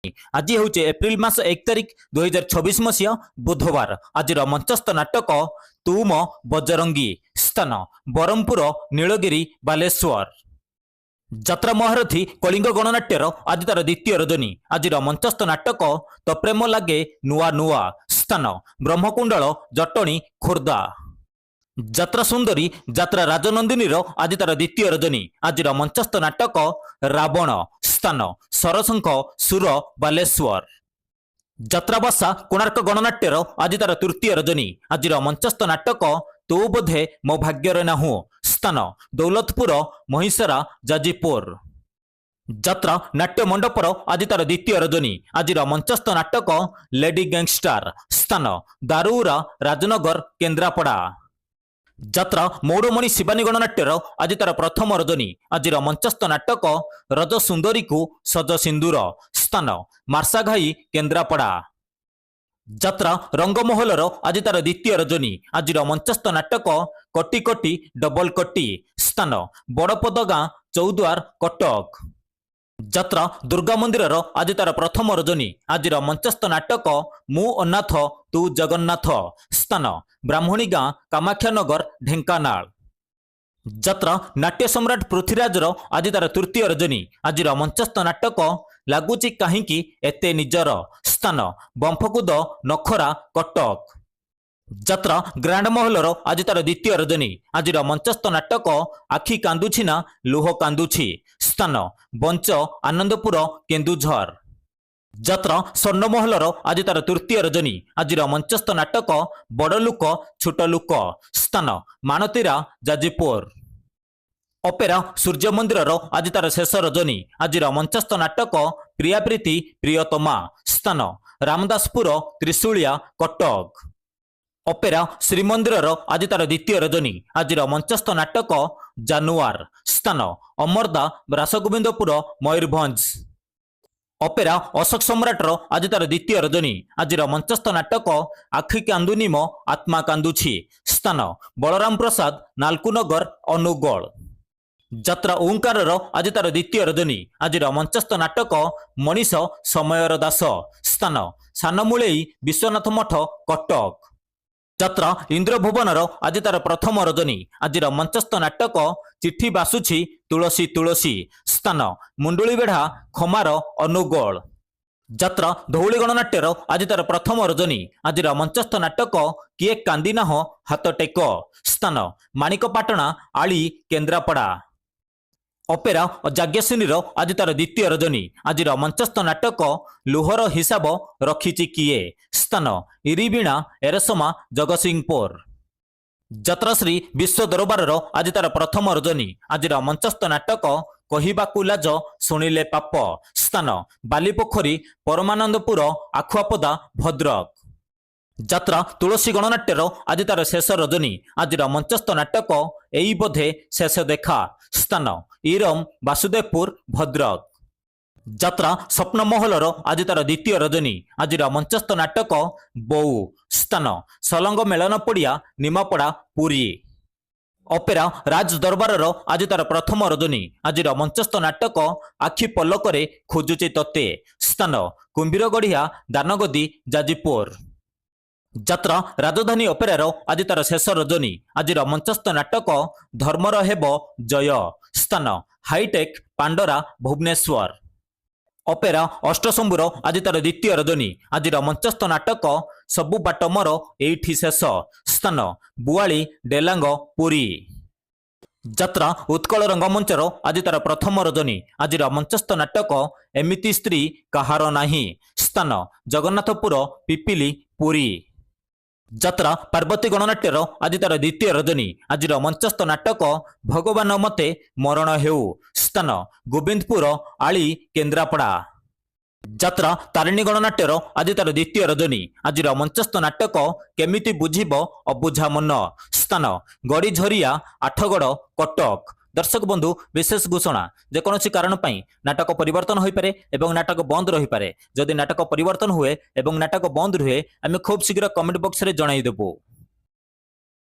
आज हूँ एप्रिल मास 1 तारिख 2026 मसीहा बुधवार। आज मंचस्थ नाटक तू मो बजरंगी। स्थान बरमपुर नीलगिरी बालेश्वर। जात्रा महारथी कलिंग गणनाट्यर आज तार द्वितीय रजनी। आज मंचस्थ नाटक तो प्रेम लगे नुआ नुआ। स्थान ब्रह्मकुंडल जटणी खोर्धा। जात्रा सुंदरी जात्रा राजनंदिनी आज तार द्वितीय रजनी। आज मंचस्थ नाटक रावण। स्थान सरसंख सुर बालेश्वर। जात्रा बासा कोणार्क गणनाट्यर आज तार तृतीय रजनी। आज मंचस्थ नाटक तू बोधे मो भाग्यर नाहू। स्थान दौलतपुर महिसरा जाजीपुर। जात्रा नाट्य मंडपर आज तार द्वितीय रजनी। आज मंचस्थ नाटक लेडी गैंगस्टर। स्थान दारुरा राजनगर केन्द्रापड़ा। जात्रा मौड़मणि शिवानी गणनाट्यर आज तार प्रथम रजनी। आज मंचस्थ नाटक रज सुंदरी को सज सिंदूर। स्थान मार्साघाई केन्द्रापड़ा। जात्रा रंगमहलर आज तार द्वितीय रजनी। आज मंचस्थ नाटक कटी कटी डबल कटी। स्थान बड़पद गाँ चौद्वार कटक। जात्रा दुर्गा मंदिर आज तार प्रथम रजनी। आज मंचस्थ नाटक मु अनाथ तू जगन्नाथ। स्थान ब्राह्मणी गाँ कामाख्यानगर ढेंकानाल। जात्रा नाट्य सम्राट पृथ्वीराजर आज तार तृतीय रजनी। आज मंचस्थ नाटक लगुची कहीं एते निजर। स्थान बंफकुद नखरा कटक। जात्रा ग्रांड महलर आज तार द्वितीय रजनी। आज मंचस्थ नाटक आखि कांदुछि ना लुह कांदुछि। स्थान बंच आनंदपुर केन्दुझर। जात्रा स्वर्णमहलर आज तार तृतीय रजनी। आज मंचस्थ नाटक बड़ लुक छोट लुक। स्थान मानतीरा जाजीपुर। अपेरा सूर्य मंदिर आज तार शेष रजनी। आज मंचस्थ नाटक प्रिया प्रीति प्रियतमा। स्थान रामदासपुर त्रिशूलिया कटक। अपेरा श्रीमंदिर आज तार द्वितीय रजनी। आज मंचस्थ नाटक जानुआर। स्थान अमरदा रासगोविंदपुर मयूरभंज। अपेरा अशोक सम्राटर आज तार द्वितीय रजनी। आज मंचस्थ नाटक आखि कांदुनी मो आत्मा कांदुछि। स्थान बलराम प्रसाद नालकुनगर अनुगोल। जात्रा ओंकार आज तार द्वितीय रजनी। आज मंचस्थ नाटक मनीष समयर दास। स्थान सानमुलेई विश्वनाथ मठ कटक। जात्रा इंद्रभुवनर आज तार प्रथम रजनी। आज मंचस्थ नाटक चिट्ठी बासुछि तुलसी तुलसी। स्थान मुंडुलीबेढ़ा खमार अनुगोल। जात्रा धौली गणनाट्यर आज तार प्रथम रजनी। आज मंचस्थ नाटक किए कांदिना हो हाथ टेक। स्थान माणिकपाटणा आली केन्द्रापड़ा। अपेरा जाज्ञसेनीर आज तार द्वितीय रजनी। आज मंचस्थ नाटक लुहर हिसाब रखिछि किए। स्थान इरिबीणा एरसमा जगतसिंहपुर। जात्राश्री विश्व दरबार आज तार प्रथम रजनी। आज मंचस्थ नाटक कहिबाकु लाज शुणिले पाप। स्थान बालीपोखरी परमानंदपुर आखुआपदा भद्रक। जात्रा तुलसी गणनाट्यर आज तार शेष रजनी। आज मंचस्थ नाटक एई बोधे शेष देखा। स्थान इरम वासुदेवपुर भद्रक। जात्रा स्वप्न महलर आज तार द्वितीय रजनी। आज मंचस्थ नाटक बऊ। स्थान सलंग मेलन पड़िया निमापड़ा पुरी। अपेरा राज दरबार आज तार प्रथम रजनी। आज मंचस्थ नाटक आखि पलकरे खोजुचे तते। स्थान कुंभीरगढ़िया दानगदी जाजीपुर। जात्रा राजधानी अपेरार आज तार शेष रजनी। आज मंचस्थ नाटक धर्मर हेब जय। स्थान हाईटेक पांडरा भुवनेश्वर। अपेरा अष्टशंभुर आज तार द्वितीय रजनी। आज मंचस्थ नाटक सबु बाट मोर एइठी शेष। स्थान बुआली डेलांग पुरी। जात्रा उत्कल रंगमंचर आज तार प्रथम रजनी। आज मंचस्थ नाटक एमिति स्त्री कहार नाही। स्थान जगन्नाथपुर पिपिली पुरी। जात्रा पार्वती गणनाट्यर आज तार द्वितीय रजनी। आज मंचस्थ नाटक भगवान मते मरण हेउ। स्थान गोविंदपुर आली केन्द्रापड़ा। जात्रा तारिणी गणनाट्यर आज तार द्वितीय रजनी। आज मंचस्थ नाटक केमिति बुझिब अबुझा मन। स्थान गड़ीझरिया आठगड़ कटक। दर्शक बंधु विशेष घोषणा जेकोसी कारण नाटक परिवर्तन हो पारे एवं नाटक बंद रही पारे। जदि नाटक परिवर्तन हुए एवं नाटक बंद रुहे आम खूब शीघ्र कमेंट बॉक्स रे जणाई देबो।